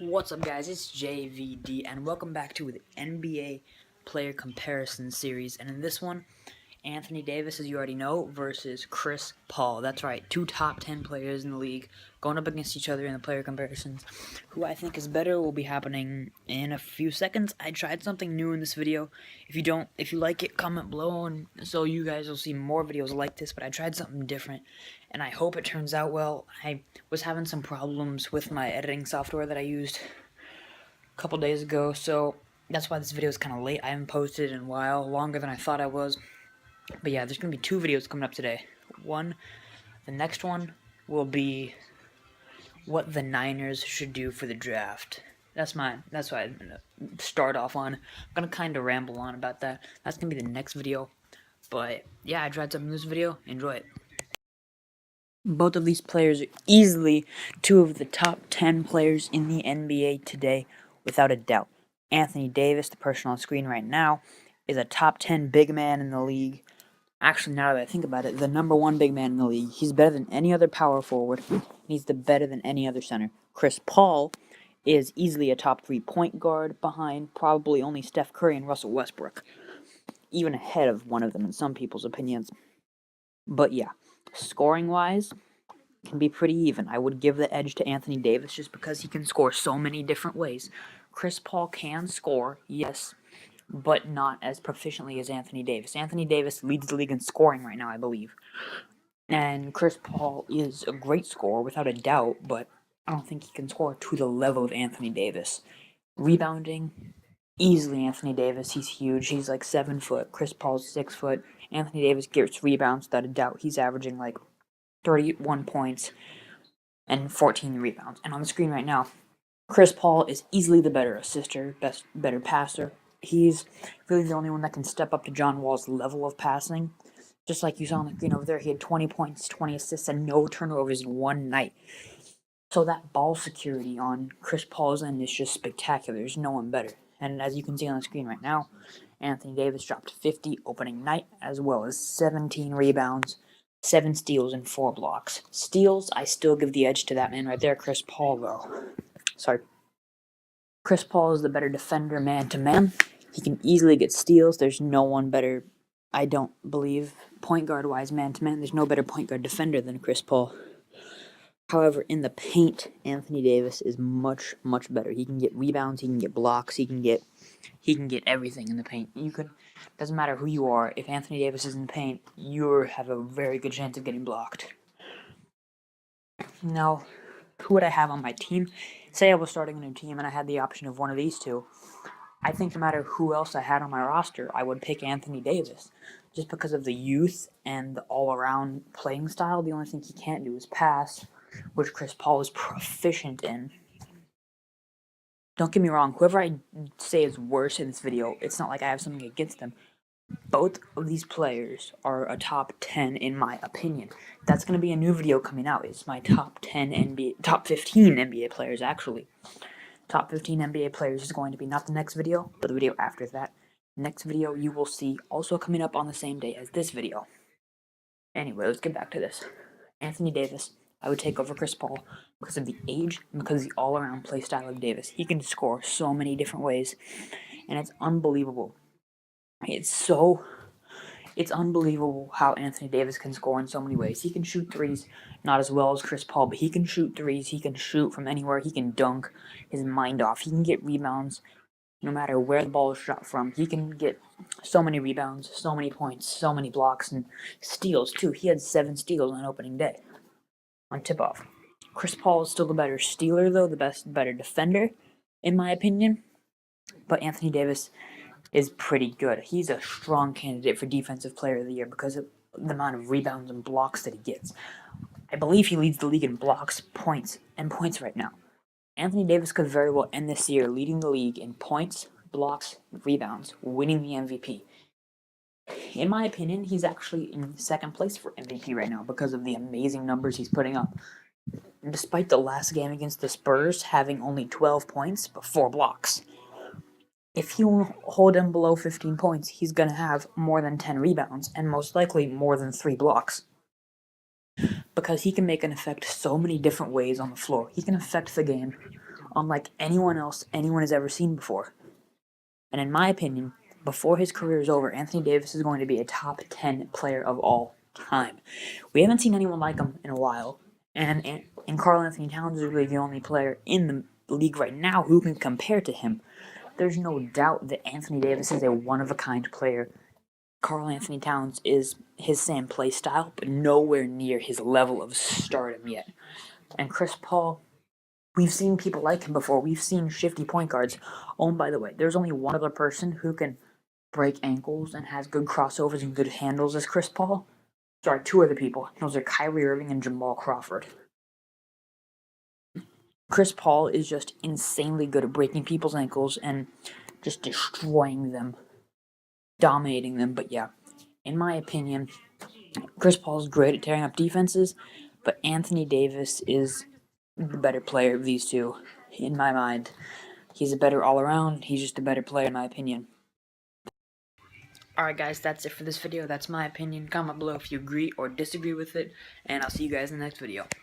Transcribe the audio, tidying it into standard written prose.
What's up, guys? It's JVD, and welcome back to the NBA player comparison series. And in this one, Anthony Davis, as you already know, versus Chris Paul. That's right, two top 10 players in the league going up against each other in the player comparisons. Who I think is better will be happening in a few seconds. I tried something new in this video. If you like it, comment below, and so you guys will see more videos like this. But I tried something different, and I hope it turns out well. I was having some problems with my editing software that I used a couple days ago, so that's why this video is kind of late. I haven't posted in a while, longer than I thought I was. But yeah, there's going to be two videos coming up today. The next one will be what the Niners should do for the draft. That's what I'm going to start off on. I'm going to kind of ramble on about that. That's going to be the next video. But yeah, I tried something in this video. Enjoy it. Both of these players are easily two of the top 10 players in the NBA today, without a doubt. Anthony Davis, the person on screen right now, is a top 10 big man in the league. Actually, now that I think about it, the number one big man in the league. He's better than any other power forward. He's better than any other center. Chris Paul is easily a top 3 point guard behind probably only Steph Curry and Russell Westbrook. Even ahead of one of them in some people's opinions. But yeah, scoring-wise, can be pretty even. I would give the edge to Anthony Davis just because he can score so many different ways. Chris Paul can score, yes, but not as proficiently as Anthony Davis. Anthony Davis leads the league in scoring right now, I believe. And Chris Paul is a great scorer, without a doubt, but I don't think he can score to the level of Anthony Davis. Rebounding, easily Anthony Davis. He's huge. He's like 7 foot. Chris Paul's 6 foot. Anthony Davis gets rebounds without a doubt. He's averaging like 31 points and 14 rebounds. And on the screen right now, Chris Paul is easily the better assister, better passer. He's really the only one that can step up to John Wall's level of passing. Just like you saw on the screen over there, he had 20 points, 20 assists, and no turnovers in one night. So that ball security on Chris Paul's end is just spectacular. There's no one better. And as you can see on the screen right now, Anthony Davis dropped 50 opening night, as well as 17 rebounds, 7 steals, and 4 blocks. Steals, I still give the edge to that man right there, Chris Paul, though. Sorry. Chris Paul is the better defender man-to-man. He can easily get steals. There's no one better, I don't believe, point guard-wise man-to-man. There's no better point guard defender than Chris Paul. However, in the paint, Anthony Davis is much, much better. He can get rebounds, he can get blocks, he can get everything in the paint. Doesn't matter who you are, if Anthony Davis is in the paint, you have a very good chance of getting blocked. Now, who would I have on my team? Say I was starting a new team and I had the option of one of these two. I think no matter who else I had on my roster, I would pick Anthony Davis. Just because of the youth and the all-around playing style. The only thing he can't do is pass, which Chris Paul is proficient in. Don't get me wrong, whoever I say is worse in this video, it's not like I have something against them. Both of these players are a top 10 in my opinion. That's going to be a new video coming out. It's my top 15 NBA players, actually. Top 15 NBA players is going to be not the next video, but the video after that. Next video you will see also coming up on the same day as this video. Anyway, let's get back to this. Anthony Davis, I would take over Chris Paul because of the age and because of the all-around play style of Davis. He can score so many different ways, and it's unbelievable. It's unbelievable how Anthony Davis can score in so many ways. He can shoot threes, not as well as Chris Paul, but he can shoot threes. He can shoot from anywhere. He can dunk his mind off. He can get rebounds no matter where the ball is shot from. He can get so many rebounds, so many points, so many blocks, and steals, too. He had 7 steals on opening day on tip-off. Chris Paul is still the better stealer, though, better defender, in my opinion. But Anthony Davis is pretty good. He's a strong candidate for Defensive Player of the Year because of the amount of rebounds and blocks that he gets. I believe he leads the league in blocks, points right now. Anthony Davis could very well end this year leading the league in points, blocks, rebounds, winning the MVP. In my opinion, he's actually in second place for MVP right now because of the amazing numbers he's putting up. Despite the last game against the Spurs having only 12 points but 4 blocks. If you hold him below 15 points, he's going to have more than 10 rebounds and most likely more than 3 blocks. Because he can make an effect so many different ways on the floor. He can affect the game unlike anyone else anyone has ever seen before. And in my opinion, before his career is over, Anthony Davis is going to be a top 10 player of all time. We haven't seen anyone like him in a while, and Karl Anthony Towns is really the only player in the league right now who can compare to him. There's no doubt that Anthony Davis is a one-of-a-kind player. Karl Anthony Towns is his same play style, but nowhere near his level of stardom yet. And Chris Paul, we've seen people like him before. We've seen shifty point guards. Oh, and by the way, there's only one other person who can break ankles and has good crossovers and good handles as Chris Paul. Sorry, two other people. Those are Kyrie Irving and Jamal Crawford. Chris Paul is just insanely good at breaking people's ankles and just destroying them, dominating them. But yeah, in my opinion, Chris Paul is great at tearing up defenses, but Anthony Davis is the better player of these two, in my mind. He's a better all-around. He's just a better player, in my opinion. Alright guys, that's it for this video. That's my opinion. Comment below if you agree or disagree with it, and I'll see you guys in the next video.